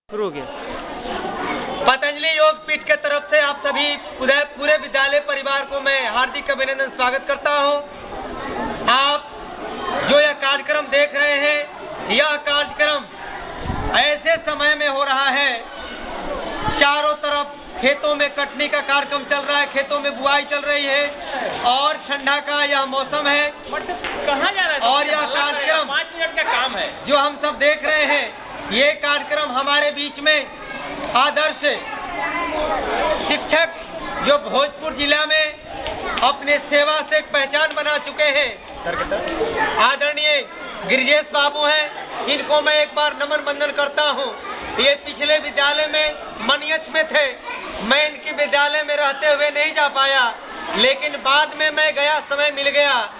शुरू हो गया। पतंजलि योग पीठ के तरफ से आप सभी पूरे विद्यालय परिवार को मैं हार्दिक अभिनंदन स्वागत करता हूं। आप जो यह कार्यक्रम देख रहे हैं, यह कार्यक्रम ऐसे समय में हो रहा है, चारों तरफ खेतों में कटनी का कार्यक्रम चल रहा है, खेतों में बुआई चल रही है और ठंडा का यह मौसम है। कहाँ जा रहा है? और यह कार्यक्रम 5 मिनट का काम है जो हम सब देख रहे हैं, ये कार्यक्रम हमारे बीच में आदर्श शिक्षक जो भोजपुर जिला में अपने सेवा से एक पहचान बना चुके हैं, आदरणीय गिरिजेश बाबू हैं। इनको मैं एक बार नमन बंदन करता हूँ। ये पिछले विद्यालय में मनियच में थे, मैं इनके विद्यालय में रहते हुए नहीं जा पाया, लेकिन बाद में मैं गया, समय मिल गया,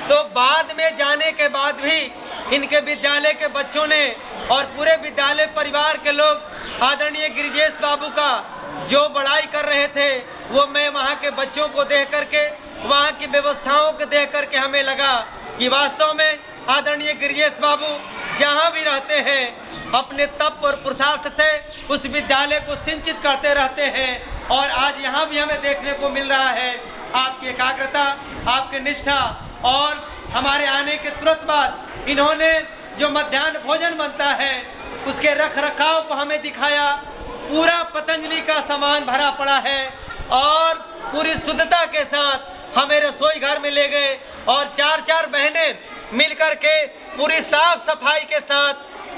तो बाद में जाने के बाद भी इनके विद्यालय के बच्चों ने और पूरे विद्यालय परिवार के लोग आदरणीय गिरिजेश बाबू का जो बड़ाई कर रहे थे, वो मैं वहाँ के बच्चों को देख करके, वहाँ की व्यवस्थाओं को देख करके हमें लगा कि वास्तव में आदरणीय गिरिजेश बाबू जहाँ भी रहते हैं अपने तप और पुरुषार्थ से उस विद्यालय को सिंचित करते रहते हैं। और आज यहाँ भी हमें देखने को मिल रहा है आपकी एकाग्रता, आपकी निष्ठा, और हमारे आने के तुरंत बाद इन्होंने जो मध्याह्न भोजन बनता है उसके रख रखाव को हमें दिखाया। पूरा पतंजलि का सामान भरा पड़ा है और पूरी शुद्धता के साथ हमें रसोई घर में ले गए और चार बहनें मिलकर के पूरी साफ सफाई के साथ,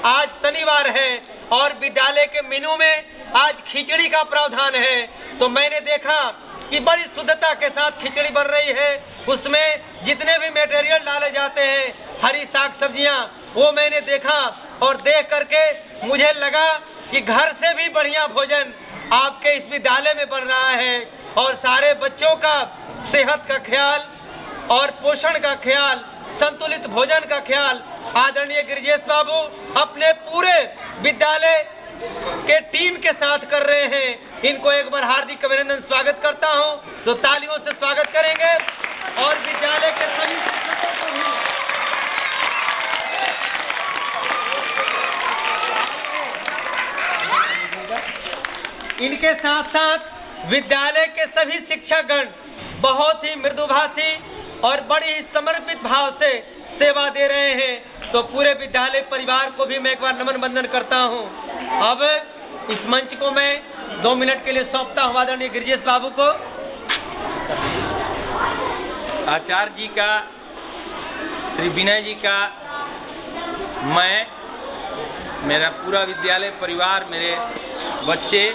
आज शनिवार है और विद्यालय के मेनू में आज खिचड़ी का प्रावधान है, तो मैंने देखा कि बड़ी शुद्धता के साथ खिचड़ी बन रही है। उसमें जितने भी मटेरियल डाले जाते हैं, हरी साग सब्जियां, वो मैंने देखा और देख करके मुझे लगा कि घर से भी बढ़िया भोजन आपके इस विद्यालय में बन रहा है। और सारे बच्चों का सेहत का ख्याल और पोषण का ख्याल, संतुलित भोजन का ख्याल आदरणीय गिरिजेश बाबू अपने पूरे विद्यालय के टीम के साथ कर रहे हैं। इनको एक बार हार्दिक अभिनंदन स्वागत करता हूं, तो तालियों से स्वागत करेंगे। और विद्यालय के सभी शिक्षकों को भी इनके साथ साथ विद्यालय के सभी शिक्षकगण बहुत ही मृदुभाषी और बड़ी ही समर्पित भाव से सेवा दे रहे हैं, तो पूरे विद्यालय परिवार को भी मैं एक बार नमन बंदन करता हूं। अब इस मंच को मैं 2 मिनट के लिए सौंपता हूं आदरणीय गिरिजेश बाबू को। आचार्य जी का, श्री विनय जी का, मैं, मेरा पूरा विद्यालय परिवार, मेरे बच्चे,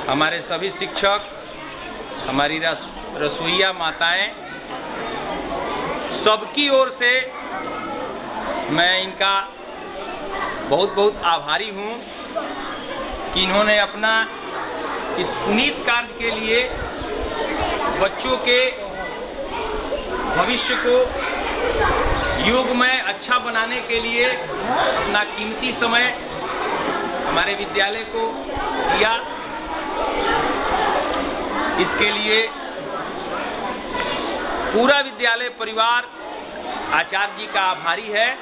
हमारे सभी शिक्षक, हमारी रसोइया माताएं, सबकी ओर से मैं इनका बहुत बहुत आभारी हूँ कि इन्होंने अपना इस पुनीत कार्य के लिए बच्चों के भविष्य को योग में अच्छा बनाने के लिए अपना कीमती समय हमारे विद्यालय को दिया। इसके लिए पूरा विद्यालय परिवार आचार्य जी का आभारी है।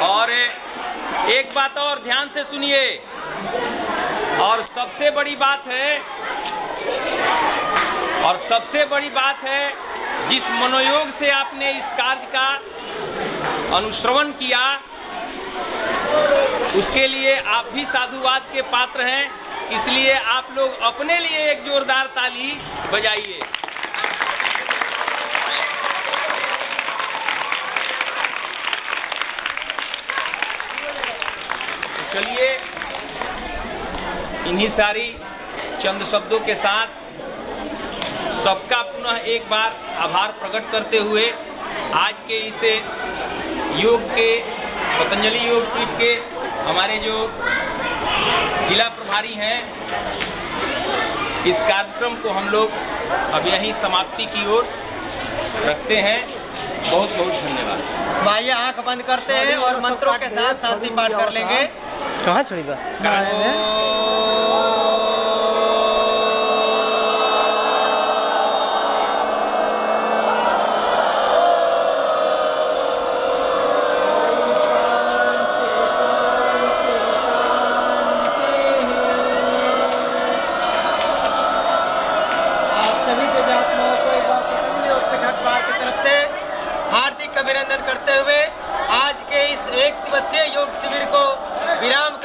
और एक बात और ध्यान से सुनिए, और सबसे बड़ी बात है, जिस मनोयोग से आपने इस कार्य का अनुश्रवण किया, उसके लिए आप भी साधुवाद के पात्र हैं। इसलिए आप लोग अपने लिए एक जोरदार ताली बजाइए। तो चलिए, इन्हीं सारी चंद शब्दों के साथ सबका पुनः एक बार आभार प्रकट करते हुए आज के इस योग के, पतंजलि योग पीठ के हमारे जो जिला प्रभारी हैं, इस कार्यक्रम को हम लोग अब यहीं समाप्ति की ओर रखते हैं। बहुत बहुत धन्यवाद। आइए आंख बंद करते हैं और मंत्रों के साथ शांति पाठ कर लेंगे। कहाँ छोड़ेगा? करते हुए आज के इस एक दिवसीय योग शिविर को विराम